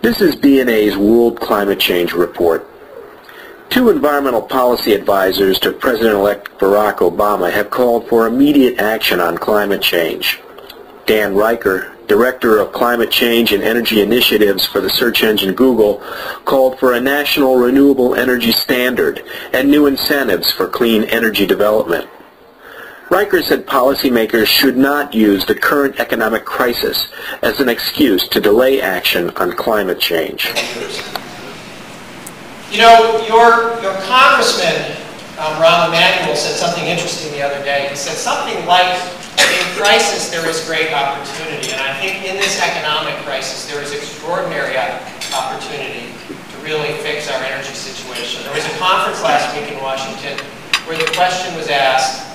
This is BNA's World Climate Change Report. Two environmental policy advisors to President-elect Barack Obama have called for immediate action on climate change. Dan Reicher, Director of Climate Change and Energy Initiatives for the search engine Google, called for a national renewable energy standard and new incentives for clean energy development. Reicher said policymakers should not use the current economic crisis as an excuse to delay action on climate change. You know, your congressman, Rahm Emanuel, said something interesting the other day. He said something like, in crisis there is great opportunity. And I think in this economic crisis there is extraordinary opportunity to really fix our energy situation. There was a conference last week in Washington where the question was asked,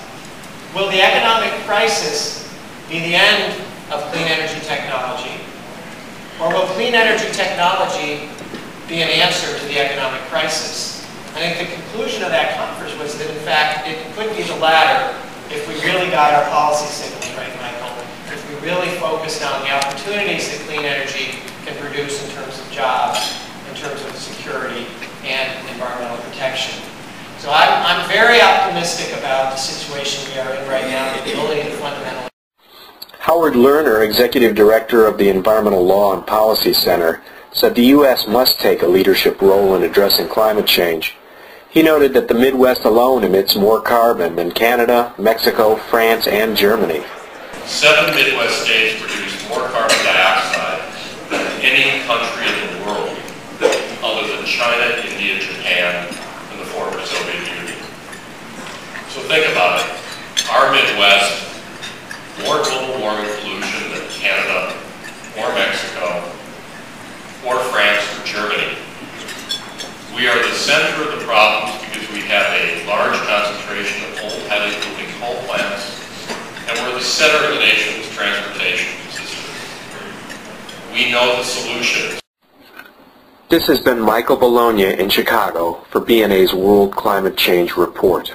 will the economic crisis be the end of clean energy technology? Or will clean energy technology be an answer to the economic crisis? I think the conclusion of that conference was that, in fact, it could be the latter if we really got our policy signals right, Michael. If we really focused on the opportunities that clean energy can produce in terms of jobs, in terms of security, and environmental protection. So I'm very optimistic about the situation we are in right now, the ability to fundamentally... Howard Lerner, Executive Director of the Environmental Law and Policy Center, said the U.S. must take a leadership role in addressing climate change. He noted that the Midwest alone emits more carbon than Canada, Mexico, France, and Germany. 7 Midwest states produce more carbon dioxide than any country in the world other than China, India, Japan, and the former Soviet Union. So think about it. Our Midwest, more global warming pollution than Canada, or Mexico, or France, or Germany. We are the center of the problems because we have a large concentration of old, heavy moving coal plants, and we're the center of the nation's transportation system. We know the solutions. This has been Michael Bologna in Chicago for BNA's World Climate Change Report.